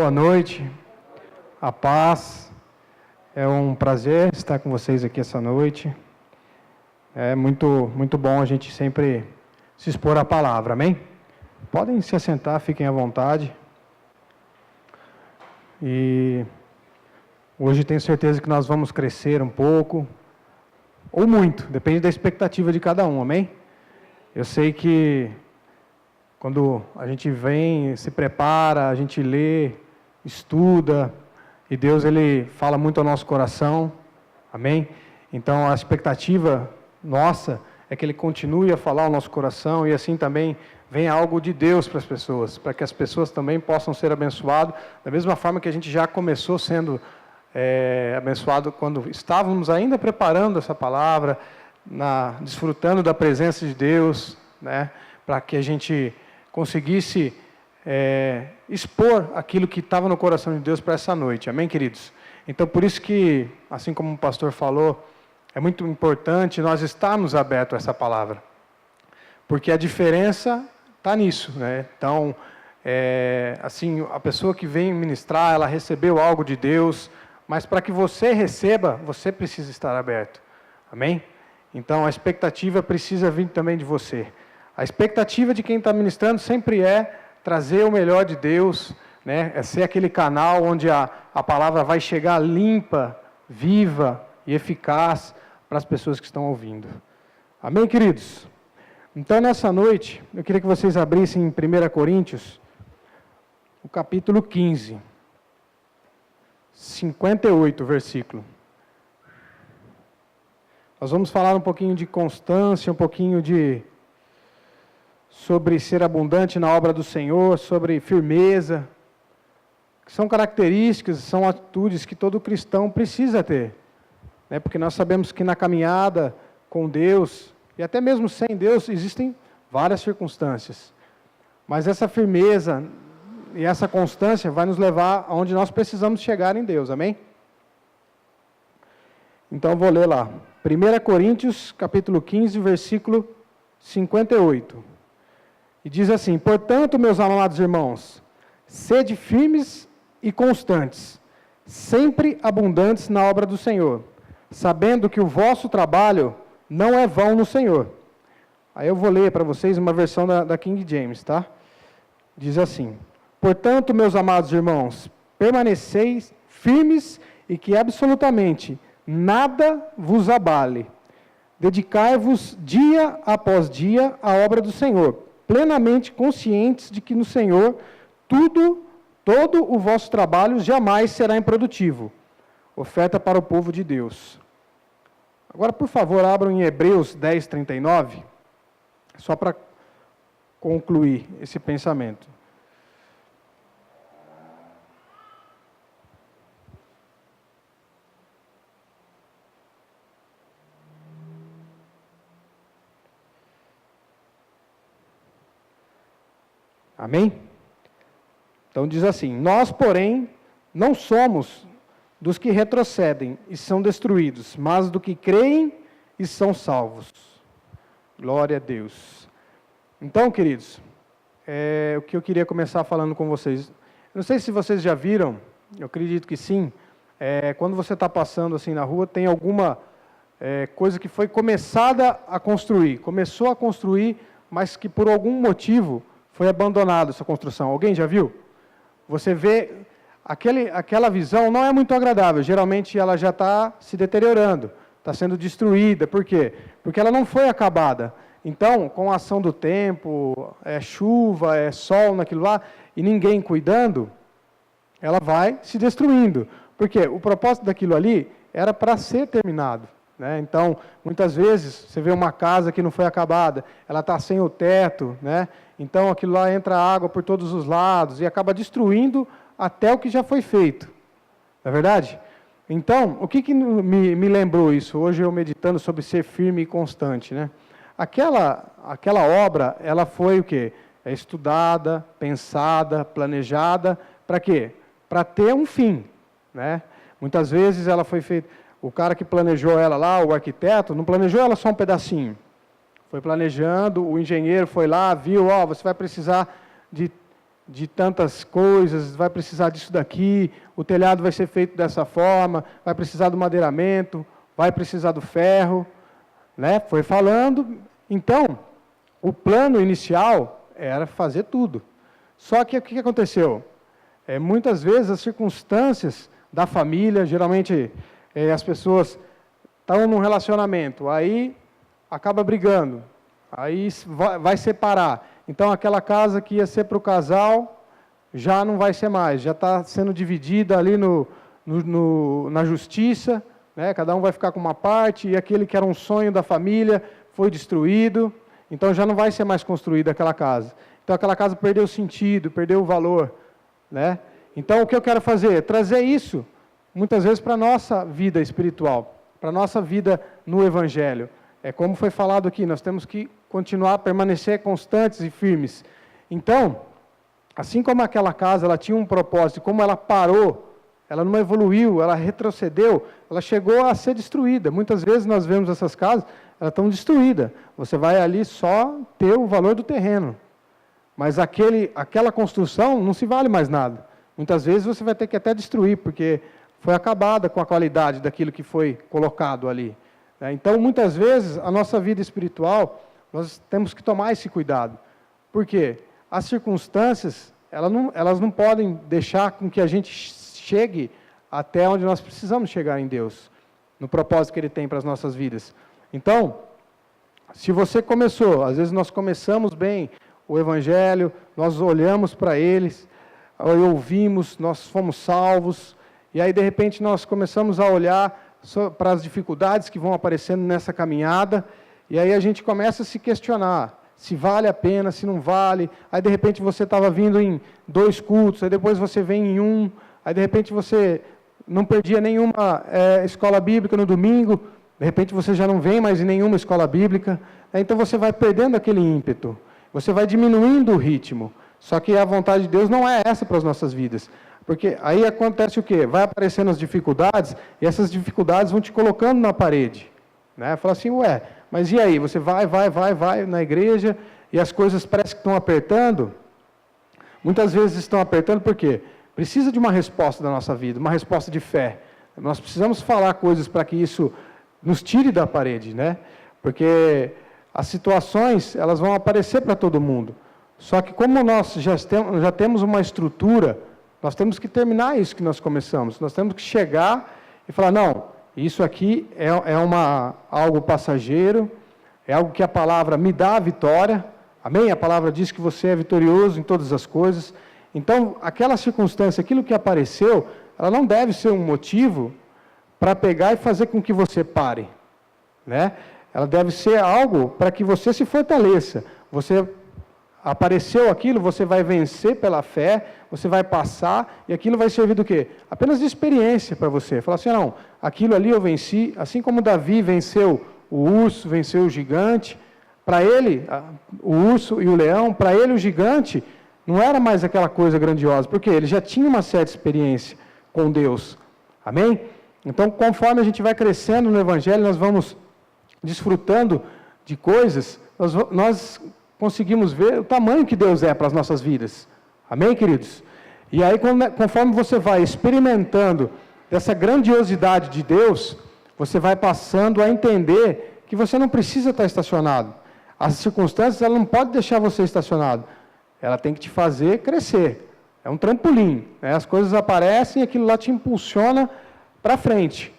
Boa noite, a paz. É um prazer estar com vocês aqui essa noite. É muito bom a gente sempre se expor à palavra, amém? Podem se assentar, fiquem à vontade. E hoje tenho certeza que nós vamos crescer um pouco, ou muito, depende da expectativa de cada um, amém? Eu sei que quando a gente vem, se prepara, a gente lê, estuda, e Deus ele fala muito ao nosso coração, amém? Então a expectativa nossa é que Ele continue a falar ao nosso coração, e assim também venha algo de Deus para as pessoas, para que as pessoas também possam ser abençoadas, da mesma forma que a gente já começou sendo abençoado quando estávamos ainda preparando essa palavra, desfrutando da presença de Deus, né, para que a gente conseguisse expor aquilo que estava no coração de Deus para essa noite, amém, queridos? Então, por isso que, assim como o pastor falou, é muito importante nós estarmos abertos a essa palavra, porque a diferença está nisso, né? Então, assim, a pessoa que vem ministrar, ela recebeu algo de Deus, mas para que você receba, você precisa estar aberto, amém? Então, a expectativa precisa vir também de você. A expectativa de quem está ministrando sempre é trazer o melhor de Deus, né? É ser aquele canal onde a palavra vai chegar limpa, viva e eficaz para as pessoas que estão ouvindo. Amém, queridos? Então, nessa noite, eu queria que vocês abrissem em 1 Coríntios, o capítulo 15, 58, versículo. Nós vamos falar um pouquinho de constância, um pouquinho sobre ser abundante na obra do Senhor, sobre firmeza, que são características, são atitudes que todo cristão precisa ter, né? Porque nós sabemos que na caminhada com Deus, e até mesmo sem Deus, existem várias circunstâncias, mas essa firmeza e essa constância vai nos levar aonde nós precisamos chegar em Deus, amém? Então eu vou ler lá, 1 Coríntios, capítulo 15, versículo 58. E diz assim: portanto, meus amados irmãos, sede firmes e constantes, sempre abundantes na obra do Senhor, sabendo que o vosso trabalho não é vão no Senhor. Aí eu vou ler para vocês uma versão da King James, tá? Diz assim: portanto, meus amados irmãos, permaneceis firmes e que absolutamente nada vos abale. Dedicai-vos dia após dia à obra do Senhor, plenamente conscientes de que no Senhor todo o vosso trabalho jamais será improdutivo. Oferta para o povo de Deus. Agora, por favor, abram em Hebreus 10, 39, só para concluir esse pensamento. Amém? Então diz assim: nós, porém, não somos dos que retrocedem e são destruídos, mas do que creem e são salvos. Glória a Deus. Então, queridos, o que eu queria começar falando com vocês. Eu não sei se vocês já viram, eu acredito que sim, quando você está passando assim na rua, tem alguma coisa que foi começada a construir, começou a construir, mas que por algum motivo foi abandonada essa construção. Alguém já viu? Você vê, aquela visão não é muito agradável, geralmente ela já está se deteriorando, está sendo destruída. Por quê? Porque ela não foi acabada. Então, com a ação do tempo, chuva, sol naquilo lá, e ninguém cuidando, ela vai se destruindo. Por quê? O propósito daquilo ali era para ser terminado, né? Então, muitas vezes, você vê uma casa que não foi acabada, ela está sem o teto, né? Então, aquilo lá entra água por todos os lados e acaba destruindo até o que já foi feito. Não é verdade? Então, o que me lembrou isso? Hoje eu meditando sobre ser firme e constante, né? Aquela obra, ela foi o quê? Estudada, pensada, planejada, para quê? Para ter um fim, né? Muitas vezes ela foi feita, o cara que planejou ela lá, o arquiteto, não planejou ela só um pedacinho. Foi planejando, o engenheiro foi lá, viu, você vai precisar de de tantas coisas, vai precisar disso daqui, o telhado vai ser feito dessa forma, vai precisar do madeiramento, vai precisar do ferro, né? Foi falando. Então, o plano inicial era fazer tudo. Só que o que aconteceu? Muitas vezes as circunstâncias da família, geralmente as pessoas estão num relacionamento, aí acaba brigando, aí vai separar. Então, aquela casa que ia ser para o casal, já não vai ser mais, já está sendo dividida ali na justiça, né? Cada um vai ficar com uma parte, e aquele que era um sonho da família foi destruído, então já não vai ser mais construída aquela casa. Então, aquela casa perdeu o sentido, perdeu o valor, né? Então, o que eu quero fazer? Trazer isso, muitas vezes, para a nossa vida espiritual, para a nossa vida no Evangelho. Como foi falado aqui, nós temos que continuar a permanecer constantes e firmes. Então, assim como aquela casa ela tinha um propósito, como ela parou, ela não evoluiu, ela retrocedeu, ela chegou a ser destruída. Muitas vezes nós vemos essas casas, elas estão destruídas. Você vai ali só ter o valor do terreno. Mas aquela construção não se vale mais nada. Muitas vezes você vai ter que até destruir, porque foi acabada com a qualidade daquilo que foi colocado ali. Então, muitas vezes, a nossa vida espiritual, nós temos que tomar esse cuidado. Por quê? As circunstâncias, elas não podem deixar com que a gente chegue até onde nós precisamos chegar em Deus, no propósito que Ele tem para as nossas vidas. Então, se você começou, às vezes nós começamos bem o Evangelho, nós olhamos para eles, ouvimos, nós fomos salvos, e aí de repente nós começamos a olhar para as dificuldades que vão aparecendo nessa caminhada, e aí a gente começa a se questionar, se vale a pena, se não vale. Aí de repente você estava vindo em 2 cultos, aí depois você vem em 1, aí de repente você não perdia nenhuma escola bíblica no domingo, de repente você já não vem mais em nenhuma escola bíblica, então você vai perdendo aquele ímpeto, você vai diminuindo o ritmo. Só que a vontade de Deus não é essa para as nossas vidas. Porque aí acontece o quê? Vai aparecendo as dificuldades, e essas dificuldades vão te colocando na parede. Né? Fala assim, mas e aí? Você vai na igreja, e as coisas parecem que estão apertando. Muitas vezes estão apertando por quê? Precisa de uma resposta da nossa vida, uma resposta de fé. Nós precisamos falar coisas para que isso nos tire da parede, né? Porque as situações, elas vão aparecer para todo mundo. Só que como nós já temos uma estrutura, nós temos que terminar isso que nós começamos. Nós temos que chegar e falar, não, isso aqui é algo passageiro, é algo que a palavra me dá a vitória. Amém? A palavra diz que você é vitorioso em todas as coisas. Então, aquela circunstância, aquilo que apareceu, ela não deve ser um motivo para pegar e fazer com que você pare. Né? Ela deve ser algo para que você se fortaleça. Apareceu aquilo, você vai vencer pela fé, você vai passar, e aquilo vai servir do quê? Apenas de experiência para você. Falar assim, não, aquilo ali eu venci, assim como Davi venceu o urso, venceu o gigante, para ele, o urso e o leão, para ele o gigante não era mais aquela coisa grandiosa, porque ele já tinha uma certa experiência com Deus. Amém? Então, conforme a gente vai crescendo no Evangelho, nós vamos desfrutando de coisas, nós conseguimos ver o tamanho que Deus é para as nossas vidas. Amém, queridos? E aí, conforme você vai experimentando dessa grandiosidade de Deus, você vai passando a entender que você não precisa estar estacionado. As circunstâncias, ela não pode deixar você estacionado. Ela tem que te fazer crescer. É um trampolim. Né? As coisas aparecem e aquilo lá te impulsiona para frente.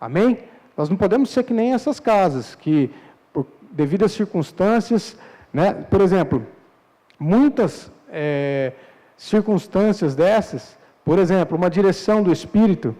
Amém? Nós não podemos ser que nem essas casas, que, devido às circunstâncias, né? Por exemplo, muitas circunstâncias dessas, por exemplo, uma direção do Espírito,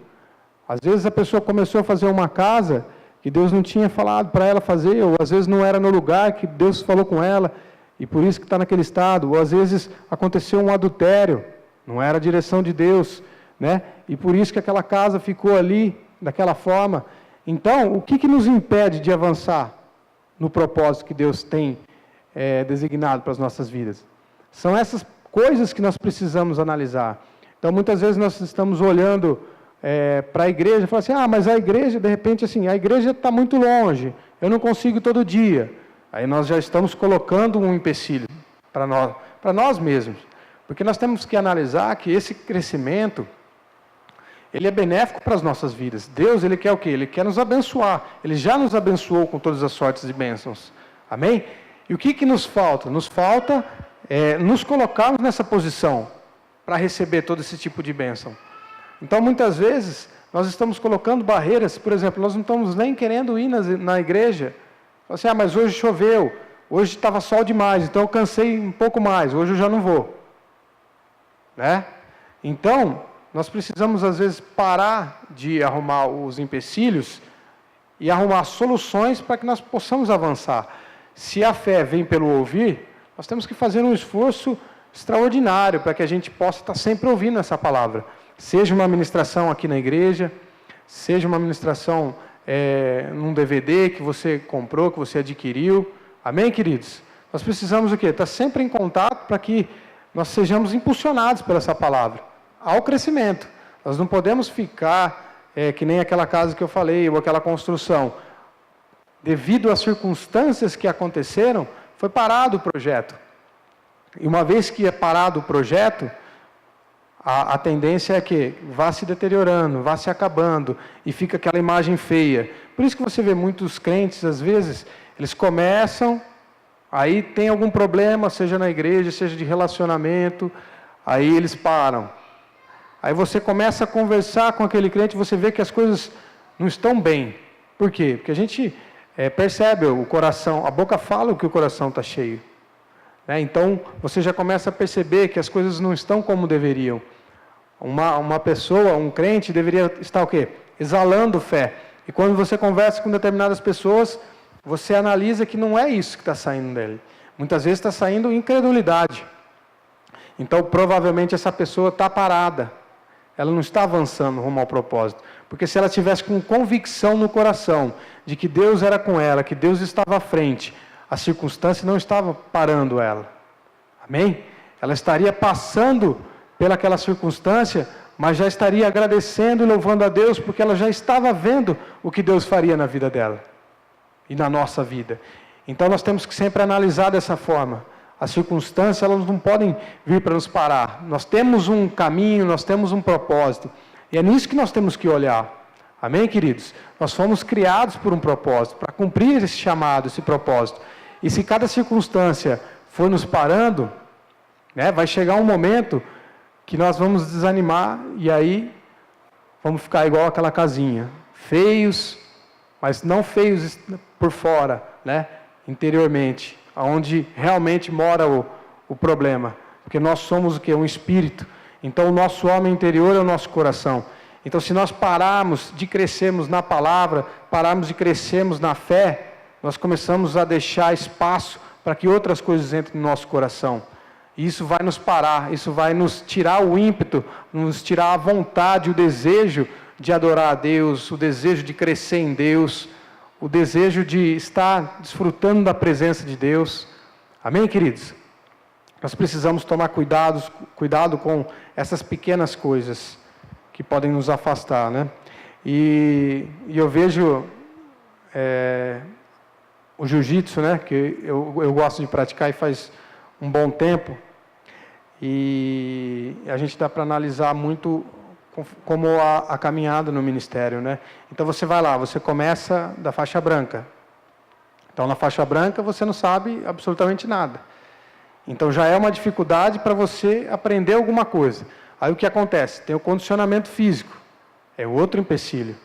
às vezes a pessoa começou a fazer uma casa que Deus não tinha falado para ela fazer, ou às vezes não era no lugar que Deus falou com ela, e por isso que está naquele estado, ou às vezes aconteceu um adultério, não era a direção de Deus, né? E por isso que aquela casa ficou ali, daquela forma. Então, o que nos impede de avançar no propósito que Deus tem designado para as nossas vidas? São essas coisas que nós precisamos analisar. Então, muitas vezes nós estamos olhando para a igreja e falamos assim, mas a igreja, de repente, assim, a igreja está muito longe, eu não consigo todo dia. Aí nós já estamos colocando um empecilho para nós mesmos. Porque nós temos que analisar que esse crescimento, ele é benéfico para as nossas vidas. Deus, Ele quer o quê? Ele quer nos abençoar. Ele já nos abençoou com todas as sortes de bênçãos. Amém? E o que nos falta? Nos falta nos colocarmos nessa posição para receber todo esse tipo de bênção. Então, muitas vezes, nós estamos colocando barreiras. Por exemplo, nós não estamos nem querendo ir na igreja. Assim, mas hoje choveu, hoje estava sol demais, então eu cansei um pouco mais, hoje eu já não vou. Né? Então, nós precisamos, às vezes, parar de arrumar os empecilhos e arrumar soluções para que nós possamos avançar. Se a fé vem pelo ouvir, nós temos que fazer um esforço extraordinário para que a gente possa estar sempre ouvindo essa palavra. Seja uma ministração aqui na igreja, seja uma ministração num DVD que você comprou, que você adquiriu. Amém, queridos? Nós precisamos o quê? Estar sempre em contato para que nós sejamos impulsionados por essa palavra, ao crescimento. Nós não podemos ficar que nem aquela casa que eu falei, ou aquela construção. Devido às circunstâncias que aconteceram, foi parado o projeto. E uma vez que é parado o projeto, a tendência é que vá se deteriorando, vá se acabando, e fica aquela imagem feia. Por isso que você vê muitos crentes, às vezes, eles começam, aí tem algum problema, seja na igreja, seja de relacionamento, aí eles param. Aí você começa a conversar com aquele crente, você vê que as coisas não estão bem. Por quê? Porque a gente percebe o coração, a boca fala o que o coração está cheio. Então, você já começa a perceber que as coisas não estão como deveriam. Uma pessoa, um crente, deveria estar o quê? Exalando fé. E quando você conversa com determinadas pessoas, você analisa que não é isso que está saindo dele. Muitas vezes está saindo incredulidade. Então, provavelmente, essa pessoa está parada. Ela não está avançando rumo ao propósito. Porque se ela tivesse com convicção no coração de que Deus era com ela, que Deus estava à frente, a circunstância não estava parando ela. Amém? Ela estaria passando pelaquela circunstância, mas já estaria agradecendo e louvando a Deus, porque ela já estava vendo o que Deus faria na vida dela e na nossa vida. Então nós temos que sempre analisar dessa forma. As circunstâncias, elas não podem vir para nos parar. Nós temos um caminho, nós temos um propósito. E é nisso que nós temos que olhar. Amém, queridos? Nós fomos criados por um propósito, para cumprir esse chamado, esse propósito. E se cada circunstância for nos parando, vai chegar um momento que nós vamos desanimar e aí vamos ficar igual aquela casinha. Feios, mas não feios por fora, interiormente, onde realmente mora o problema. Porque nós somos o quê? Um espírito. Então o nosso homem interior é o nosso coração. Então se nós pararmos de crescermos na palavra, pararmos de crescermos na fé, nós começamos a deixar espaço para que outras coisas entrem no nosso coração. E isso vai nos parar, isso vai nos tirar o ímpeto, nos tirar a vontade, o desejo de adorar a Deus, o desejo de crescer em Deus, o desejo de estar desfrutando da presença de Deus. Amém, queridos? Nós precisamos tomar cuidado com essas pequenas coisas que podem nos afastar, E eu vejo o jiu-jitsu, que eu gosto de praticar e faz um bom tempo, e a gente dá para analisar muito como a caminhada no ministério, Então você vai lá, você começa da faixa branca. Então na faixa branca você não sabe absolutamente nada. Então já é uma dificuldade para você aprender alguma coisa. Aí o que acontece? Tem o condicionamento físico, é outro empecilho,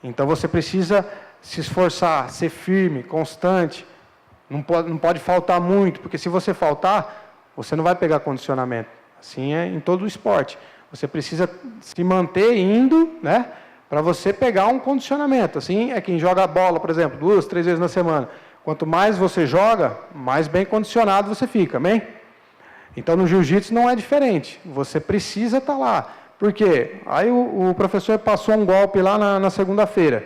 Então você precisa se esforçar, ser firme, constante, não pode faltar muito, porque se você faltar, você não vai pegar condicionamento. Assim é em todo o esporte. Você precisa se manter indo, para você pegar um condicionamento. Assim é quem joga bola, por exemplo, 2, 3 vezes na semana. Quanto mais você joga, mais bem condicionado você fica, amém? Então no jiu-jitsu não é diferente. Você precisa estar lá. Por quê? Aí o professor passou um golpe lá na segunda-feira.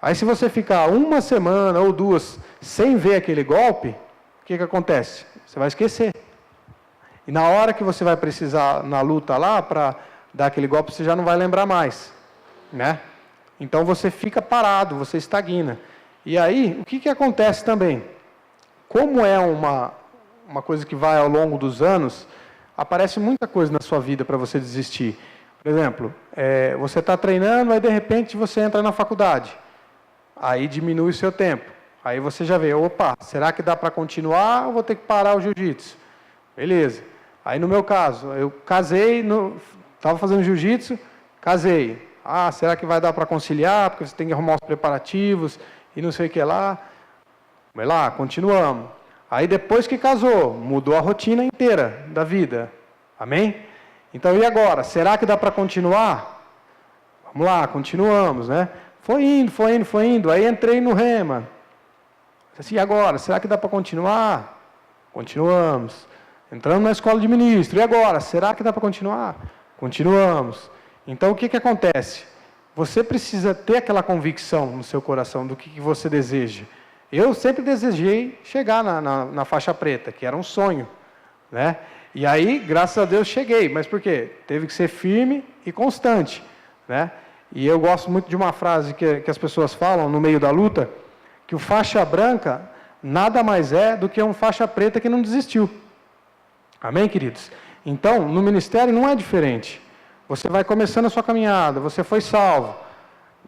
Aí se você ficar uma semana ou 2 sem ver aquele golpe, o que acontece? Você vai esquecer. E na hora que você vai precisar na luta lá para dar aquele golpe, você já não vai lembrar mais, Então você fica parado, você estagna. E aí, o que acontece também? Como é uma coisa que vai ao longo dos anos, aparece muita coisa na sua vida para você desistir. Por exemplo, você está treinando, aí de repente você entra na faculdade. Aí diminui o seu tempo. Aí você já vê, opa, será que dá para continuar ou vou ter que parar o jiu-jitsu? Beleza. Aí no meu caso, eu casei, estava fazendo jiu-jitsu, casei. Ah, será que vai dar para conciliar? Porque você tem que arrumar os preparativos e não sei o que lá. Vai lá, continuamos. Aí depois que casou, mudou a rotina inteira da vida. Amém? Então e agora? Será que dá para continuar? Vamos lá, continuamos, né? Foi indo. Aí entrei no Rema. Assim, e agora? Será que dá para continuar? Continuamos. Entramos na escola de ministro. E agora? Será que dá para continuar? Continuamos. Então, o que acontece? Você precisa ter aquela convicção no seu coração do que você deseja. Eu sempre desejei chegar na faixa preta, que era um sonho, né? E aí, graças a Deus, cheguei. Mas por quê? Teve que ser firme e constante, né? E eu gosto muito de uma frase que as pessoas falam no meio da luta, que o faixa branca nada mais é do que um faixa preta que não desistiu. Amém, queridos? Então, no ministério não é diferente. Você vai começando a sua caminhada, você foi salvo.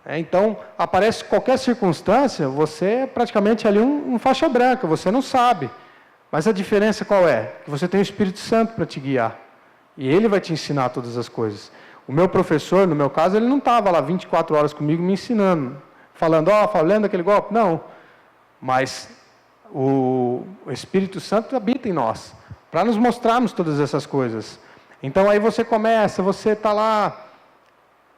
Então, aparece qualquer circunstância, você é praticamente ali um faixa branca, você não sabe. Mas a diferença qual é? Que você tem o Espírito Santo para te guiar. E Ele vai te ensinar todas as coisas. O meu professor, no meu caso, ele não estava lá 24 horas comigo me ensinando, falando, falando aquele golpe. Não. Mas o Espírito Santo habita em nós, para nos mostrarmos todas essas coisas. Então aí você começa, você está lá,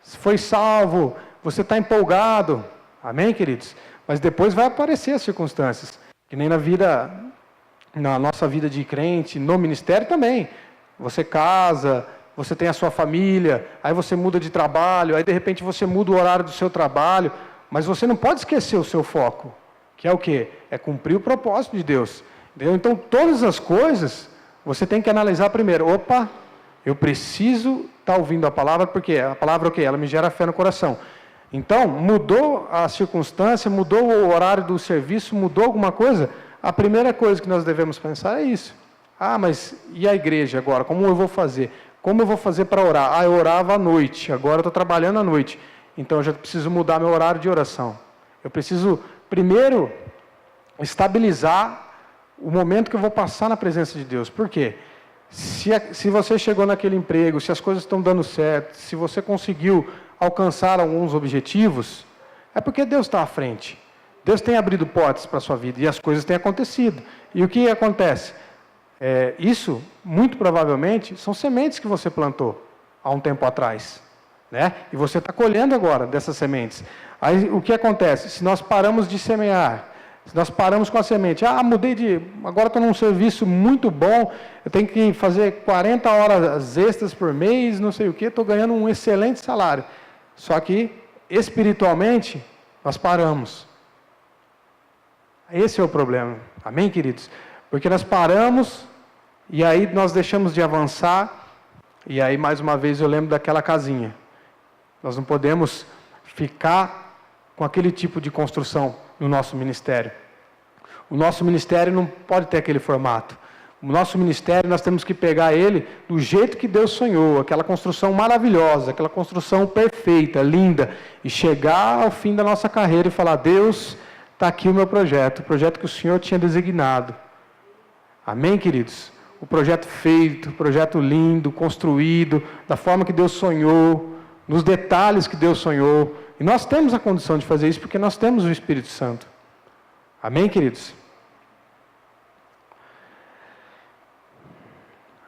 foi salvo, você está empolgado. Amém, queridos? Mas depois vai aparecer as circunstâncias, que nem na nossa vida de crente, no ministério também. Você casa, você tem a sua família, aí você muda de trabalho, aí de repente você muda o horário do seu trabalho, mas você não pode esquecer o seu foco, que é o quê? É cumprir o propósito de Deus. Entendeu? Então, todas as coisas, você tem que analisar primeiro. Opa, eu preciso estar ouvindo a palavra, porque a palavra é o quê? Ela me gera fé no coração. Então, mudou a circunstância, mudou o horário do serviço, mudou alguma coisa, a primeira coisa que nós devemos pensar é isso. Ah, mas e a igreja agora? Como eu vou fazer? Como eu vou fazer para orar? Ah, eu orava à noite, agora eu estou trabalhando à noite. Então, eu já preciso mudar meu horário de oração. Eu preciso, primeiro, estabilizar o momento que eu vou passar na presença de Deus. Por quê? Se você chegou naquele emprego, se as coisas estão dando certo, se você conseguiu alcançar alguns objetivos, é porque Deus está à frente. Deus tem abrido portas para a sua vida e as coisas têm acontecido. E o que acontece? Isso, muito provavelmente, são sementes que você plantou há um tempo atrás, né? E você está colhendo agora dessas sementes. Aí o que acontece? Se nós paramos de semear, se nós paramos com a semente, agora estou num serviço muito bom, eu tenho que fazer 40 horas extras por mês, não sei o que, estou ganhando um excelente salário. Só que, espiritualmente, nós paramos. Esse é o problema. Amém, queridos? Porque nós paramos, e aí nós deixamos de avançar, e aí, mais uma vez, eu lembro daquela casinha. Nós não podemos ficar com aquele tipo de construção no nosso ministério. O nosso ministério não pode ter aquele formato. O nosso ministério, nós temos que pegar ele do jeito que Deus sonhou, aquela construção maravilhosa, aquela construção perfeita, linda, e chegar ao fim da nossa carreira e falar, Deus, está aqui o meu projeto, o projeto que o Senhor tinha designado. Amém, queridos? O projeto feito, o projeto lindo, construído, da forma que Deus sonhou, nos detalhes que Deus sonhou. E nós temos a condição de fazer isso porque nós temos o Espírito Santo. Amém, queridos?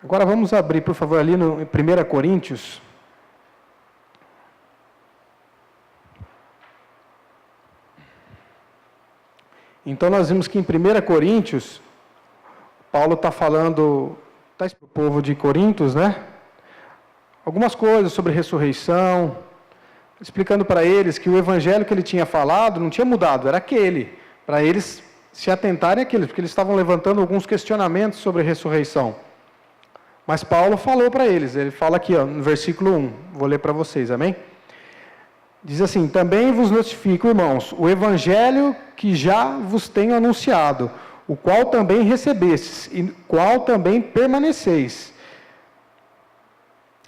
Agora vamos abrir, por favor, ali no 1 Coríntios. Então nós vimos que em 1 Coríntios, Paulo está falando para o povo de Corintos, né? Algumas coisas sobre ressurreição, explicando para eles que o evangelho que ele tinha falado não tinha mudado, era aquele, para eles se atentarem àquele, porque eles estavam levantando alguns questionamentos sobre a ressurreição. Mas Paulo falou para eles, ele fala aqui no versículo 1, vou ler para vocês, amém? Diz assim, também vos notifico, irmãos, o evangelho que já vos tenho anunciado, o qual também recebestes, e qual também permaneceis,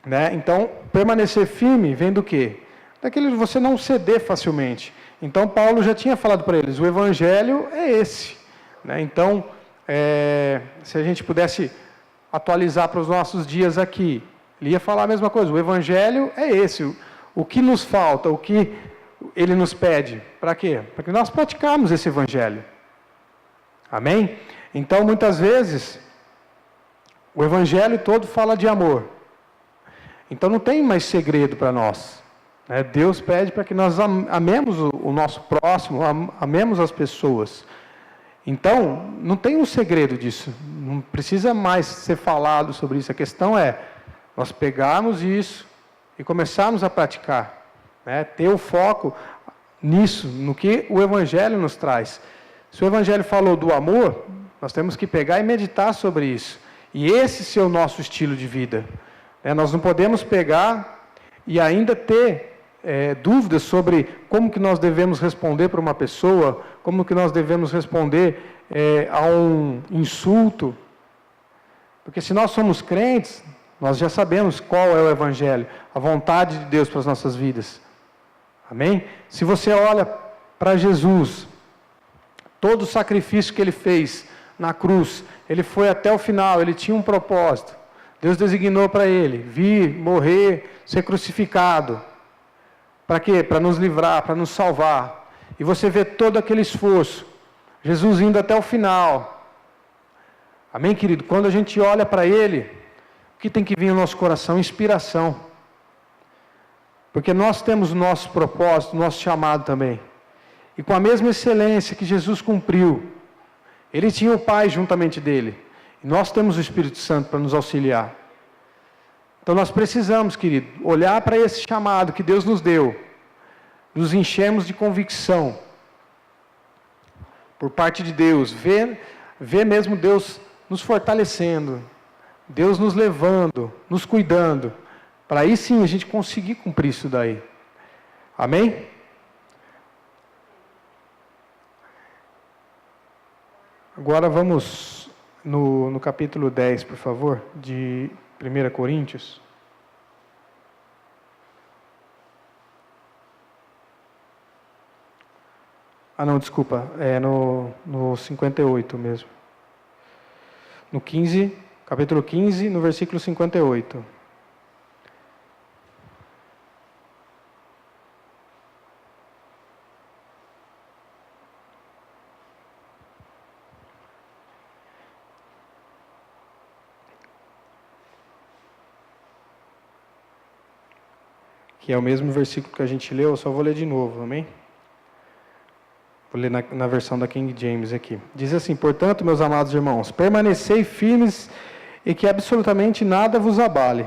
né? Então, permanecer firme vem do quê? Daquele de você não ceder facilmente. Então, Paulo já tinha falado para eles, o evangelho é esse, né? Então, se a gente pudesse atualizar para os nossos dias aqui, ele ia falar a mesma coisa, o evangelho é esse, o que nos falta, o que ele nos pede, para quê? Para que nós praticarmos esse evangelho, amém? Então, muitas vezes, o evangelho todo fala de amor, então não tem mais segredo para nós, né? Deus pede para que nós amemos o nosso próximo, amemos as pessoas. Então, não tem um segredo disso, não precisa mais ser falado sobre isso, a questão é nós pegarmos isso e começarmos a praticar, né? Ter o foco nisso, no que o Evangelho nos traz. Se o Evangelho falou do amor, nós temos que pegar e meditar sobre isso, e esse ser o nosso estilo de vida, né? Nós não podemos pegar e ainda ter dúvidas sobre como que nós devemos responder para uma pessoa, como que nós devemos responder a um insulto, porque se nós somos crentes, nós já sabemos qual é o Evangelho, a vontade de Deus para as nossas vidas, amém? Se você olha para Jesus, todo o sacrifício que Ele fez na cruz, Ele foi até o final, Ele tinha um propósito, Deus designou para Ele vir, morrer, ser crucificado. Para quê? Para nos livrar, para nos salvar. E você vê todo aquele esforço. Jesus indo até o final. Amém, querido? Quando a gente olha para Ele, o que tem que vir no nosso coração? Inspiração. Porque nós temos o nosso propósito, o nosso chamado também. E com a mesma excelência que Jesus cumpriu, Ele tinha o Pai juntamente dele. E nós temos o Espírito Santo para nos auxiliar. Então nós precisamos, querido, olhar para esse chamado que Deus nos deu, nos enchermos de convicção, por parte de Deus, ver mesmo Deus nos fortalecendo, Deus nos levando, nos cuidando, para aí sim a gente conseguir cumprir isso daí. Amém? Agora vamos no capítulo 10, por favor, de 1 Coríntios. Não, desculpa, no 58 mesmo. No 15, capítulo 15, no versículo 58. Que é o mesmo versículo que a gente leu, eu só vou ler de novo, amém? Vou ler na versão da King James aqui. Diz assim: portanto, meus amados irmãos, permanecei firmes e que absolutamente nada vos abale.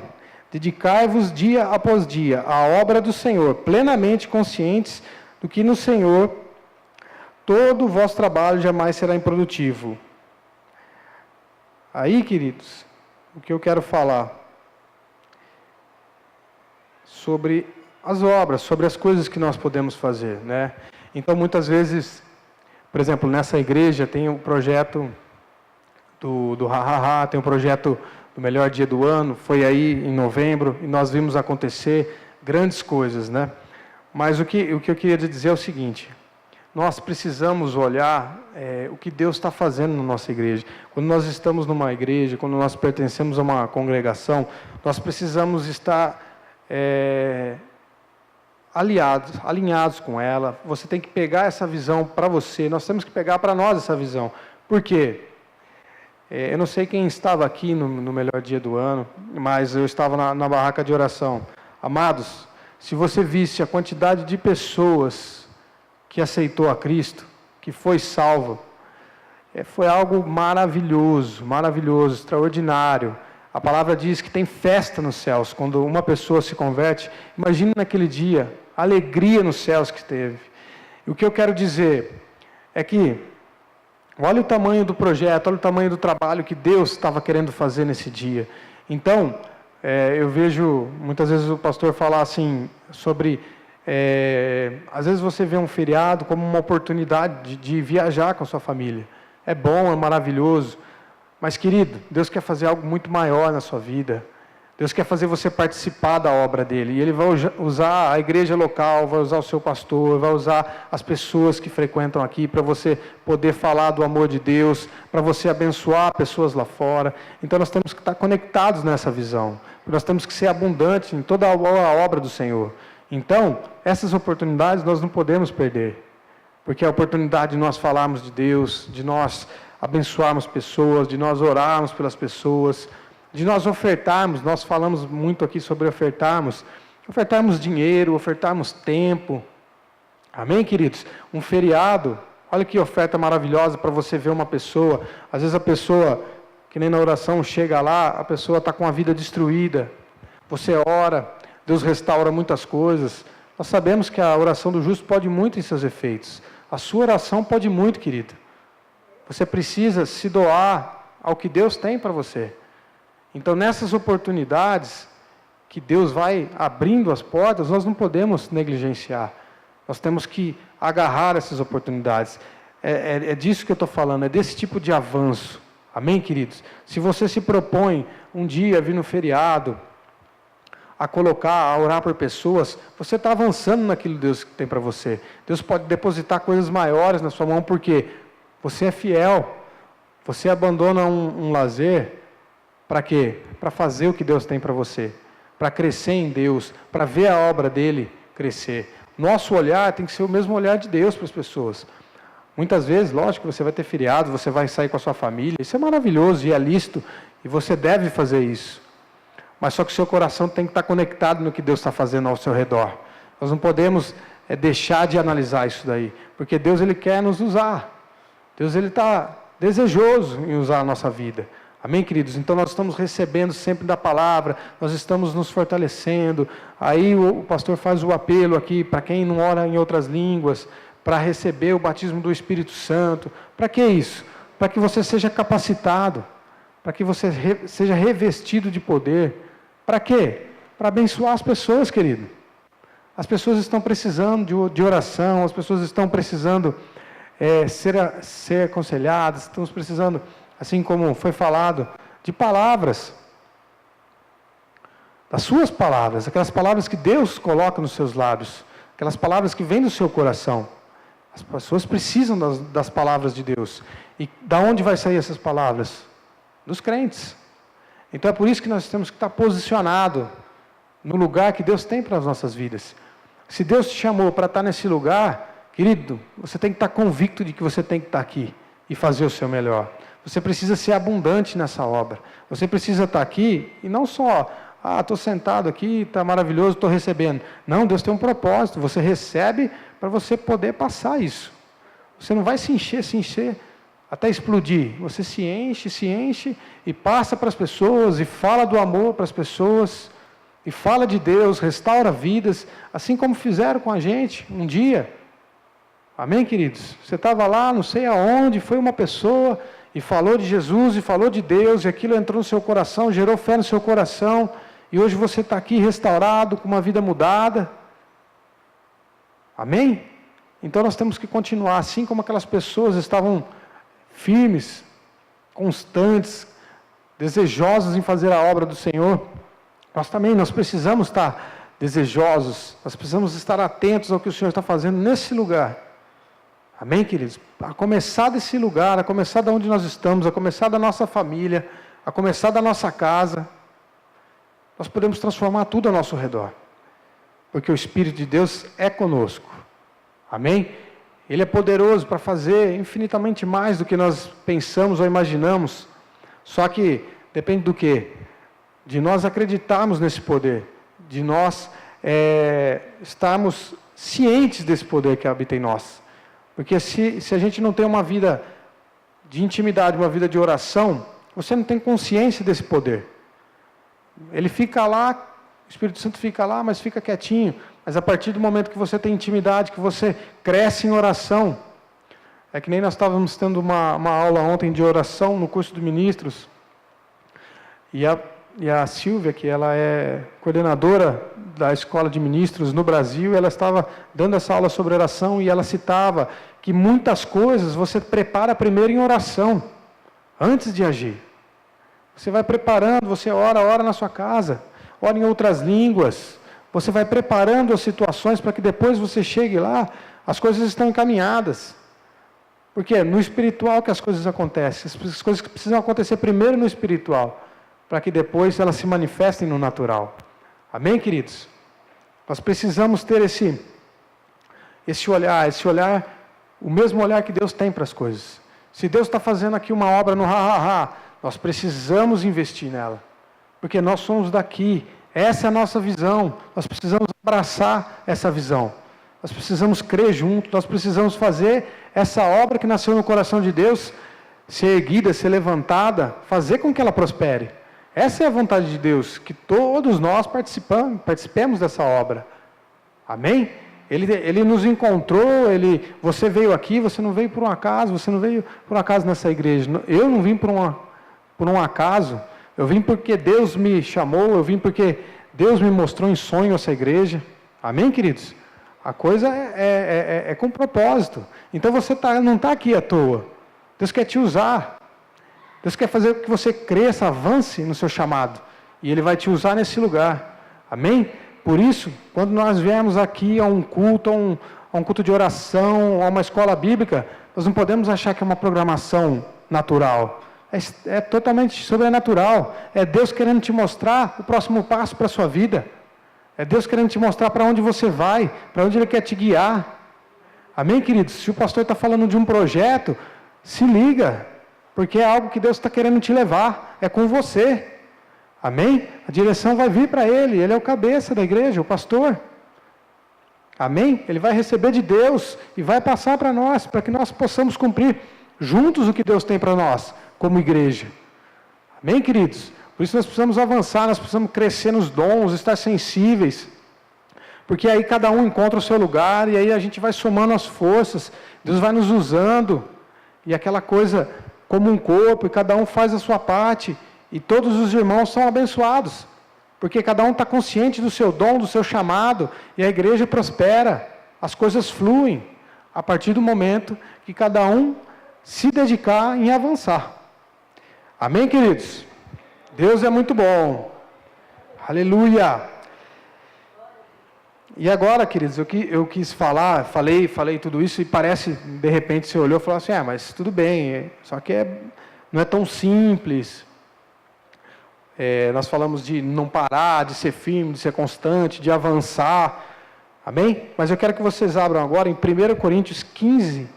Dedicai-vos dia após dia à obra do Senhor, plenamente conscientes do que no Senhor todo o vosso trabalho jamais será improdutivo. Aí, queridos, o que eu quero falar sobre as obras, sobre as coisas que nós podemos fazer, né? Então, muitas vezes, por exemplo, nessa igreja tem o projeto do Ha-Ha-Ha, tem o projeto do melhor dia do ano, foi aí em novembro, e nós vimos acontecer grandes coisas, né? Mas o que eu queria dizer é o seguinte: nós precisamos olhar o que Deus está fazendo na nossa igreja. Quando nós estamos numa igreja, quando nós pertencemos a uma congregação, nós precisamos estar alinhados com ela. Você tem que pegar essa visão para você, nós temos que pegar para nós essa visão. Por quê? Eu não sei quem estava aqui no melhor dia do ano, mas eu estava na barraca de oração. Amados, se você visse a quantidade de pessoas que aceitou a Cristo, que foi salvo, foi algo maravilhoso, maravilhoso, extraordinário. A palavra diz que tem festa nos céus quando uma pessoa se converte. Imagine naquele dia, a alegria nos céus que teve. E o que eu quero dizer é que, olha o tamanho do projeto, olha o tamanho do trabalho que Deus estava querendo fazer nesse dia. Então, eu vejo muitas vezes o pastor falar assim, sobre, às vezes você vê um feriado como uma oportunidade de viajar com a sua família. É bom, é maravilhoso. Mas, querido, Deus quer fazer algo muito maior na sua vida. Deus quer fazer você participar da obra dele. E Ele vai usar a igreja local, vai usar o seu pastor, vai usar as pessoas que frequentam aqui para você poder falar do amor de Deus, para você abençoar pessoas lá fora. Então nós temos que estar conectados nessa visão. Nós temos que ser abundantes em toda a obra do Senhor. Então, essas oportunidades nós não podemos perder. Porque é a oportunidade de nós falarmos de Deus, de nós abençoarmos pessoas, de nós orarmos pelas pessoas, de nós ofertarmos. Nós falamos muito aqui sobre ofertarmos dinheiro, ofertarmos tempo. Amém, queridos? Um feriado, olha que oferta maravilhosa para você ver uma pessoa. Às vezes a pessoa, que nem na oração, chega lá, a pessoa está com a vida destruída. Você ora, Deus restaura muitas coisas. Nós sabemos que a oração do justo pode muito em seus efeitos. A sua oração pode muito, querido. Você precisa se doar ao que Deus tem para você. Então, nessas oportunidades que Deus vai abrindo as portas, nós não podemos negligenciar. Nós temos que agarrar essas oportunidades. É disso que eu estou falando, é desse tipo de avanço. Amém, queridos? Se você se propõe um dia a vir no feriado, a orar por pessoas, você está avançando naquilo que Deus tem para você. Deus pode depositar coisas maiores na sua mão, porque você é fiel. Você abandona um lazer, para quê? Para fazer o que Deus tem para você. Para crescer em Deus, para ver a obra dele crescer. Nosso olhar tem que ser o mesmo olhar de Deus para as pessoas. Muitas vezes, lógico, você vai ter feriado, você vai sair com a sua família, isso é maravilhoso e é lícito, e você deve fazer isso. Mas só que o seu coração tem que estar conectado no que Deus está fazendo ao seu redor. Nós não podemos deixar de analisar isso daí, porque Deus Ele quer nos usar. Deus Ele está desejoso em usar a nossa vida. Amém, queridos? Então nós estamos recebendo sempre da palavra, nós estamos nos fortalecendo. Aí o pastor faz o apelo aqui, para quem não ora em outras línguas, para receber o batismo do Espírito Santo. Para que isso? Para que você seja capacitado, para que você seja revestido de poder. Para quê? Para abençoar as pessoas, querido. As pessoas estão precisando de oração, as pessoas estão precisando ser aconselhadas, estamos precisando, assim como foi falado, de palavras. Das suas palavras, aquelas palavras que Deus coloca nos seus lábios, aquelas palavras que vêm do seu coração. As pessoas precisam das palavras de Deus. E da onde vai sair essas palavras? Dos crentes. Então é por isso que nós temos que estar posicionado no lugar que Deus tem para as nossas vidas. Se Deus te chamou para estar nesse lugar, querido, você tem que estar convicto de que você tem que estar aqui e fazer o seu melhor. Você precisa ser abundante nessa obra. Você precisa estar aqui e não só, estou sentado aqui, está maravilhoso, estou recebendo. Não, Deus tem um propósito. Você recebe para você poder passar isso. Você não vai se encher, até explodir. Você se enche e passa para as pessoas e fala do amor para as pessoas e fala de Deus, restaura vidas, assim como fizeram com a gente um dia. Amém, queridos? Você estava lá, não sei aonde, foi uma pessoa e falou de Jesus e falou de Deus e aquilo entrou no seu coração, gerou fé no seu coração e hoje você está aqui restaurado, com uma vida mudada. Amém? Então nós temos que continuar, assim como aquelas pessoas estavam firmes, constantes, desejosos em fazer a obra do Senhor. Nós precisamos estar desejosos, nós precisamos estar atentos ao que o Senhor está fazendo nesse lugar. Amém, queridos? A começar desse lugar, a começar de onde nós estamos, a começar da nossa família, a começar da nossa casa, nós podemos transformar tudo ao nosso redor, porque o Espírito de Deus é conosco. Amém? Ele é poderoso para fazer infinitamente mais do que nós pensamos ou imaginamos. Só que depende do quê? De nós acreditarmos nesse poder, de nós estarmos cientes desse poder que habita em nós. Porque se a gente não tem uma vida de intimidade, uma vida de oração, você não tem consciência desse poder. Ele fica lá, o Espírito Santo fica lá, mas fica quietinho. Mas a partir do momento que você tem intimidade, que você cresce em oração, é que nem nós estávamos tendo uma aula ontem de oração no curso de ministros, e a Silvia, que ela é coordenadora da Escola de Ministros no Brasil, ela estava dando essa aula sobre oração e ela citava que muitas coisas você prepara primeiro em oração, antes de agir. Você vai preparando, você ora na sua casa, ora em outras línguas. Você vai preparando as situações para que depois você chegue lá, as coisas estão encaminhadas. Porque é no espiritual que as coisas acontecem. As coisas que precisam acontecer primeiro no espiritual, para que depois elas se manifestem no natural. Amém, queridos? Nós precisamos ter esse olhar, o mesmo olhar que Deus tem para as coisas. Se Deus está fazendo aqui uma obra no nós precisamos investir nela. Porque nós somos daqui, essa é a nossa visão, nós precisamos abraçar essa visão. Nós precisamos crer junto, nós precisamos fazer essa obra que nasceu no coração de Deus, ser erguida, ser levantada, fazer com que ela prospere. Essa é a vontade de Deus, que todos nós participemos dessa obra. Amém? Ele nos encontrou, você veio aqui, você não veio por um acaso, você não veio por um acaso nessa igreja. Eu não vim por um acaso, eu vim porque Deus me chamou, eu vim porque Deus me mostrou em sonho essa igreja. Amém, queridos? A coisa é com propósito. Então você não está aqui à toa. Deus quer te usar. Deus quer fazer com que você cresça, avance no seu chamado. E Ele vai te usar nesse lugar. Amém? Por isso, quando nós viemos aqui a um culto, a um culto de oração, a uma escola bíblica, nós não podemos achar que é uma programação natural. É totalmente sobrenatural. É Deus querendo te mostrar o próximo passo para a sua vida. É Deus querendo te mostrar para onde você vai, para onde Ele quer te guiar. Amém, queridos? Se o pastor está falando de um projeto, se liga, porque é algo que Deus está querendo te levar, é com você. Amém? A direção vai vir para Ele é o cabeça da igreja, o pastor. Amém? Ele vai receber de Deus e vai passar para nós, para que nós possamos cumprir juntos o que Deus tem para nós, como igreja. Amém, queridos? Por isso nós precisamos avançar, nós precisamos crescer nos dons, estar sensíveis, porque aí cada um encontra o seu lugar, e aí a gente vai somando as forças, Deus vai nos usando, e aquela coisa como um corpo, e cada um faz a sua parte, e todos os irmãos são abençoados, porque cada um está consciente do seu dom, do seu chamado, e a igreja prospera, as coisas fluem, a partir do momento que cada um se dedicar em avançar. Amém, queridos? Deus é muito bom. Aleluia. E agora, queridos, eu quis falar, falei tudo isso e parece, de repente, você olhou e falou assim, mas tudo bem, só que não é tão simples. Nós falamos de não parar, de ser firme, de ser constante, de avançar. Amém? Mas eu quero que vocês abram agora em 1 Coríntios 15.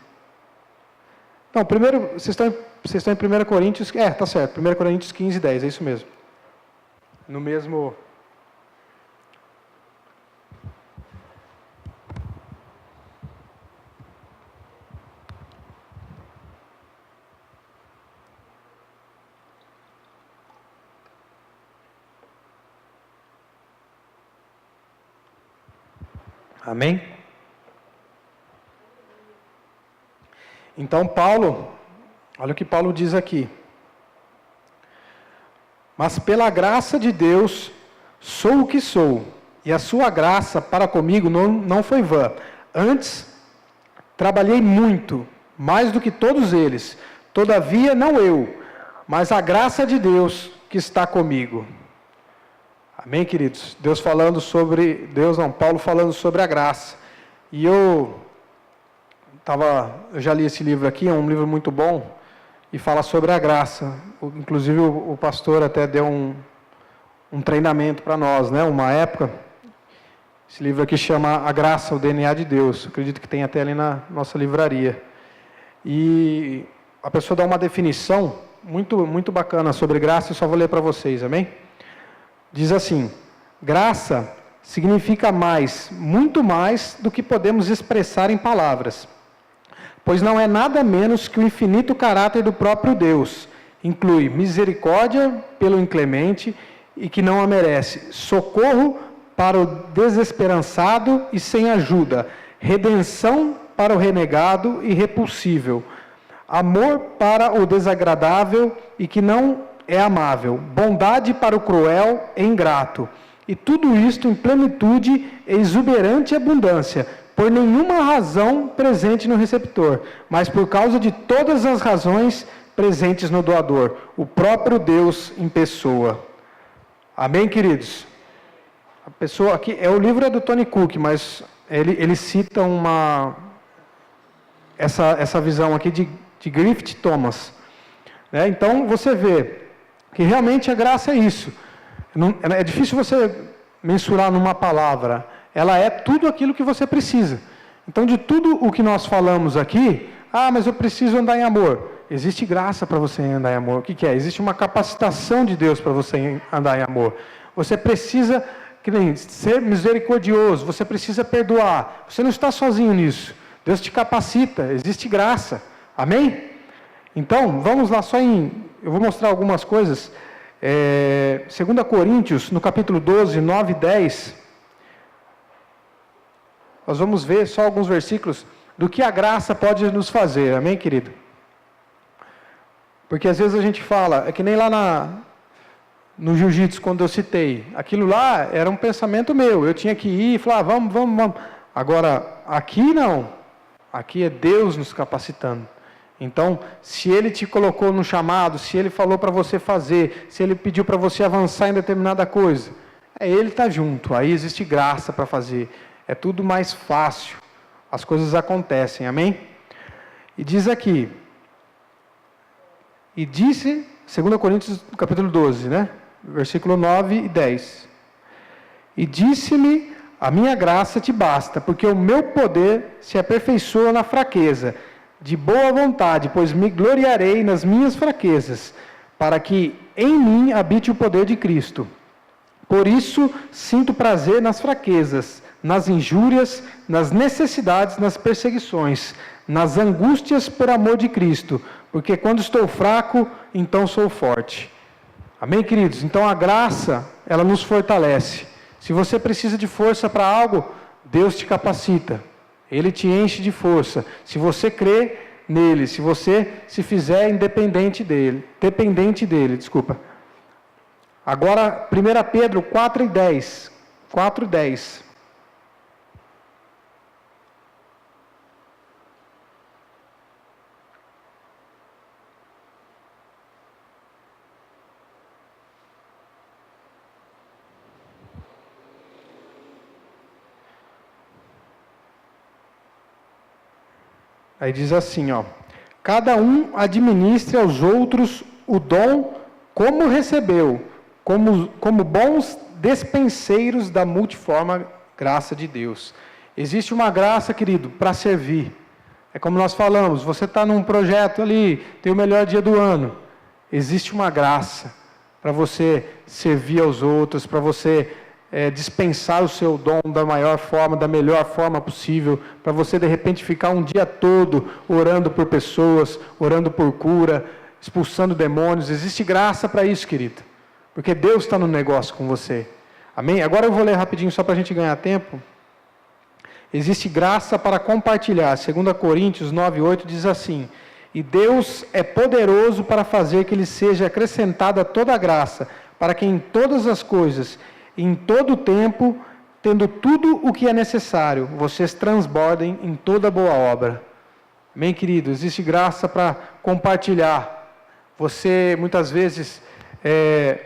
Não, primeiro, vocês estão em 1 Coríntios, tá certo, 1 Coríntios 15, 10, é isso mesmo. No mesmo... Amém? Então, Paulo, olha o que Paulo diz aqui. Mas pela graça de Deus, sou o que sou, e a sua graça para comigo não foi vã. Antes, trabalhei muito, mais do que todos eles. Todavia, não eu, mas a graça de Deus que está comigo. Amém, queridos? Paulo falando sobre a graça. E eu já li esse livro aqui, é um livro muito bom, e fala sobre a graça. Inclusive o pastor até deu um treinamento para nós, né? Uma época. Esse livro aqui chama A Graça, o DNA de Deus. Acredito que tem até ali na nossa livraria. E a pessoa dá uma definição muito, muito bacana sobre graça, eu só vou ler para vocês, amém? Diz assim: graça significa mais, muito mais do que podemos expressar em palavras, pois não é nada menos que o infinito caráter do próprio Deus. Inclui misericórdia pelo inclemente e que não a merece, socorro para o desesperançado e sem ajuda, redenção para o renegado e repulsível, amor para o desagradável e que não é amável, bondade para o cruel e ingrato, e tudo isto em plenitude e exuberante abundância, por nenhuma razão presente no receptor, mas por causa de todas as razões presentes no doador, o próprio Deus em pessoa. Amém, queridos? A pessoa aqui, o livro é do Tony Cook, mas ele cita essa visão aqui de Griffith Thomas. Né? Então, você vê que realmente a graça é isso. É difícil você mensurar numa palavra. Ela é tudo aquilo que você precisa. Então, de tudo o que nós falamos aqui, mas eu preciso andar em amor. Existe graça para você andar em amor. O que é? Existe uma capacitação de Deus para você andar em amor. Você precisa ser misericordioso, você precisa perdoar. Você não está sozinho nisso. Deus te capacita, existe graça. Amém? Então, vamos lá eu vou mostrar algumas coisas. 2 Coríntios, no capítulo 12, 9 e 10. Nós vamos ver só alguns versículos do que a graça pode nos fazer. Amém, querido? Porque às vezes a gente fala, é que nem lá no jiu-jitsu, quando eu citei, aquilo lá era um pensamento meu, eu tinha que ir e falar, vamos. Agora, aqui não, aqui é Deus nos capacitando. Então, se Ele te colocou no chamado, se Ele falou para você fazer, se Ele pediu para você avançar em determinada coisa, Ele está junto, aí existe graça para fazer, é tudo mais fácil, as coisas acontecem, amém? E diz aqui, e disse, 2 Coríntios capítulo 12, né? Versículo 9 e 10. E disse-me, a minha graça te basta, porque o meu poder se aperfeiçoa na fraqueza. De boa vontade, pois me gloriarei nas minhas fraquezas, para que em mim habite o poder de Cristo. Por isso, sinto prazer nas fraquezas, nas injúrias, nas necessidades, nas perseguições, nas angústias por amor de Cristo, porque quando estou fraco, então sou forte. Amém, queridos? Então a graça, ela nos fortalece. Se você precisa de força para algo, Deus te capacita. Ele te enche de força. Se você crê nele, se você se fizer dependente dele. Agora, 1 Pedro 4 e 10. 4 e 10. Aí diz assim, cada um administre aos outros o dom como recebeu, como bons despenseiros da multiforme graça de Deus. Existe uma graça, querido, para servir. É como nós falamos, você está num projeto ali, tem o melhor dia do ano. Existe uma graça para você servir aos outros, para você dispensar o seu dom da melhor forma possível, para você de repente ficar um dia todo orando por pessoas, orando por cura, expulsando demônios. Existe graça para isso, querido, porque Deus está no negócio com você. Amém? Agora eu vou ler rapidinho só para a gente ganhar tempo. Existe graça para compartilhar. 2 Coríntios 9:8 diz assim: e Deus é poderoso para fazer que lhe seja acrescentada toda a graça, para que em todas as coisas, em todo o tempo, tendo tudo o que é necessário, vocês transbordem em toda boa obra. Amém, querido? Existe graça para compartilhar. Você, muitas vezes, é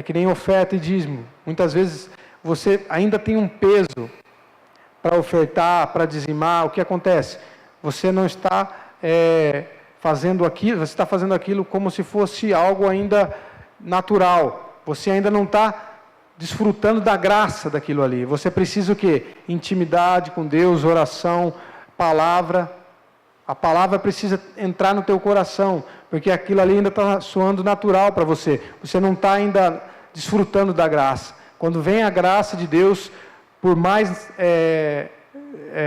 que nem oferta e dízimo. Muitas vezes, você ainda tem um peso para ofertar, para dizimar. O que acontece? Você não está fazendo aquilo, você está fazendo aquilo como se fosse algo ainda natural. Você ainda não está desfrutando da graça daquilo ali. Você precisa o quê? Intimidade com Deus, oração, palavra. A palavra precisa entrar no teu coração, porque aquilo ali ainda está soando natural para você. Você não está ainda desfrutando da graça. Quando vem a graça de Deus, por mais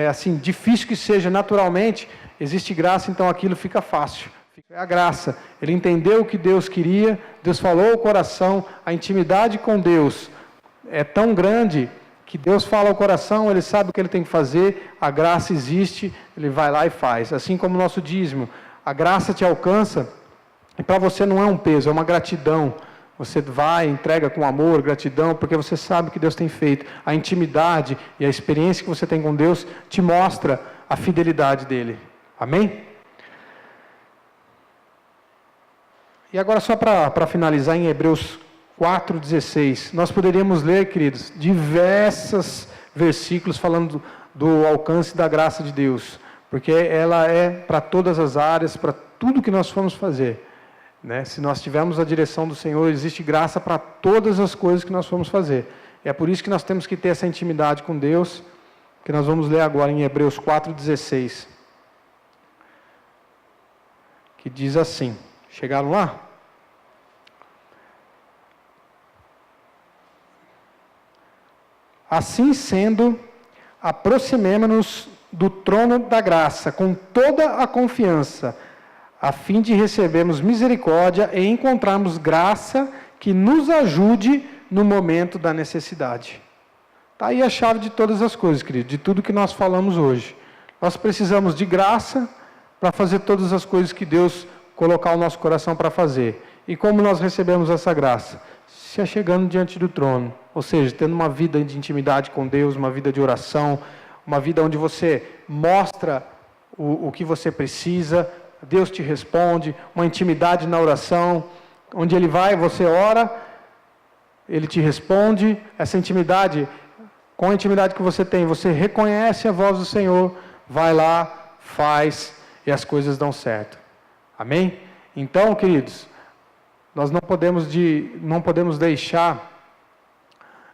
assim difícil que seja naturalmente, existe graça, então aquilo fica fácil. É a graça. Ele entendeu o que Deus queria, Deus falou ao coração, a intimidade com Deus é tão grande que Deus fala ao coração, Ele sabe o que Ele tem que fazer, a graça existe, Ele vai lá e faz. Assim como o nosso dízimo, a graça te alcança, e para você não é um peso, é uma gratidão. Você vai, entrega com amor, gratidão, porque você sabe o que Deus tem feito. A intimidade e a experiência que você tem com Deus te mostra a fidelidade dEle. Amém? E agora só para finalizar em Hebreus 4,16, nós poderíamos ler, queridos, diversos versículos falando do alcance da graça de Deus, porque ela é para todas as áreas, para tudo que nós formos fazer, né? Se nós tivermos a direção do Senhor, existe graça para todas as coisas que nós formos fazer. É por isso que nós temos que ter essa intimidade com Deus, que nós vamos ler agora em Hebreus 4,16, que diz assim, chegaram lá? Assim sendo, aproximemo-nos do trono da graça, com toda a confiança, a fim de recebermos misericórdia e encontrarmos graça que nos ajude no momento da necessidade. Está aí a chave de todas as coisas, querido, de tudo que nós falamos hoje. Nós precisamos de graça para fazer todas as coisas que Deus colocar o nosso coração para fazer. E como nós recebemos essa graça? Se achegando diante do trono, ou seja, tendo uma vida de intimidade com Deus, uma vida de oração, uma vida onde você mostra o que você precisa, Deus te responde, uma intimidade na oração, onde Ele vai, você ora, Ele te responde, essa intimidade, com a intimidade que você tem, você reconhece a voz do Senhor, vai lá, faz, e as coisas dão certo. Amém? Então, queridos, nós não podemos deixar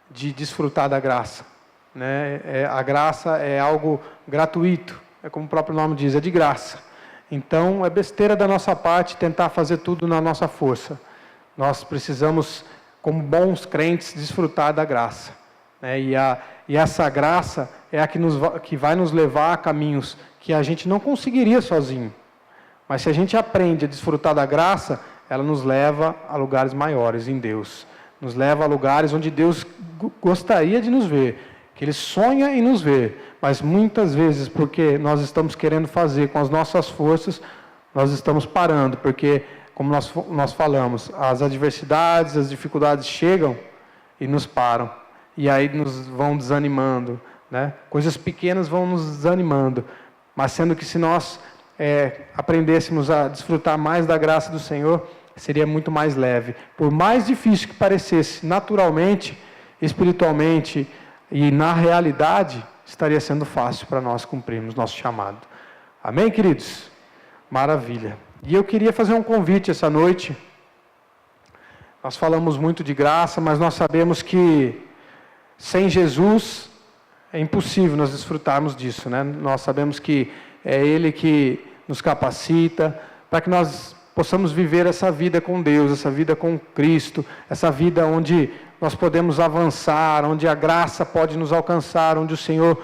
de desfrutar da graça, né? A graça é algo gratuito, é como o próprio nome diz, é de graça. Então, é besteira da nossa parte tentar fazer tudo na nossa força. Nós precisamos, como bons crentes, desfrutar da graça, né? E essa graça é a que vai nos levar a caminhos que a gente não conseguiria sozinho. Mas se a gente aprende a desfrutar da graça, ela nos leva a lugares maiores em Deus. Nos leva a lugares onde Deus gostaria de nos ver, que Ele sonha em nos ver. Mas muitas vezes, porque nós estamos querendo fazer com as nossas forças, nós estamos parando, porque, como nós falamos, as adversidades, as dificuldades chegam e nos param. E aí nos vão desanimando, né? Coisas pequenas vão nos desanimando. Mas sendo que se nós aprendêssemos a desfrutar mais da graça do Senhor, seria muito mais leve. Por mais difícil que parecesse, naturalmente, espiritualmente e na realidade, estaria sendo fácil para nós cumprirmos nosso chamado. Amém, queridos? Maravilha. E eu queria fazer um convite essa noite. Nós falamos muito de graça, mas nós sabemos que sem Jesus é impossível nós desfrutarmos disso, né? Nós sabemos que é Ele que nos capacita para que nós possamos viver essa vida com Deus, essa vida com Cristo, essa vida onde nós podemos avançar, onde a graça pode nos alcançar, onde o Senhor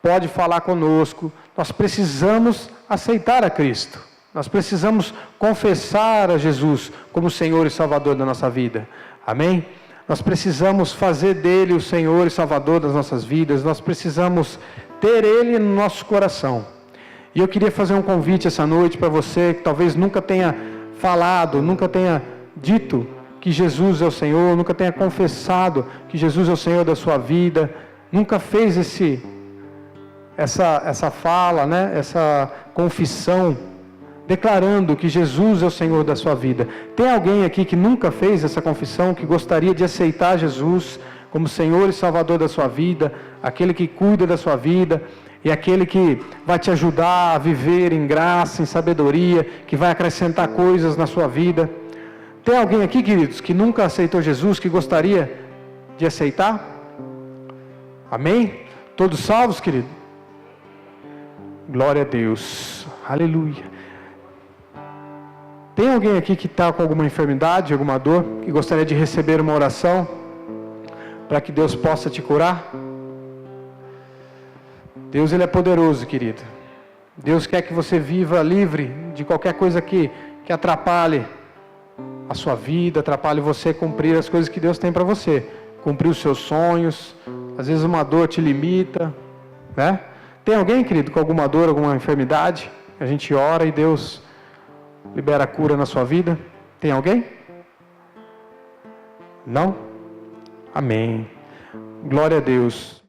pode falar conosco. Nós precisamos aceitar a Cristo. Nós precisamos confessar a Jesus como Senhor e Salvador da nossa vida. Amém? Nós precisamos fazer dele o Senhor e Salvador das nossas vidas. Nós precisamos ter Ele no nosso coração. E eu queria fazer um convite essa noite para você que talvez nunca tenha falado, nunca tenha dito que Jesus é o Senhor, nunca tenha confessado que Jesus é o Senhor da sua vida, nunca fez essa fala, né? Essa confissão, declarando que Jesus é o Senhor da sua vida. Tem alguém aqui que nunca fez essa confissão, que gostaria de aceitar Jesus como Senhor e Salvador da sua vida, aquele que cuida da sua vida, e aquele que vai te ajudar a viver em graça, em sabedoria, que vai acrescentar coisas na sua vida? Tem alguém aqui, queridos, que nunca aceitou Jesus, que gostaria de aceitar? Amém? Todos salvos, querido? Glória a Deus. Aleluia. Tem alguém aqui que está com alguma enfermidade, alguma dor, que gostaria de receber uma oração para que Deus possa te curar? Deus, Ele é poderoso, querido. Deus quer que você viva livre de qualquer coisa que atrapalhe a sua vida, atrapalhe você cumprir as coisas que Deus tem para você. Cumprir os seus sonhos. Às vezes uma dor te limita, né? Tem alguém, querido, com alguma dor, alguma enfermidade? A gente ora e Deus libera a cura na sua vida. Tem alguém? Não? Amém. Glória a Deus.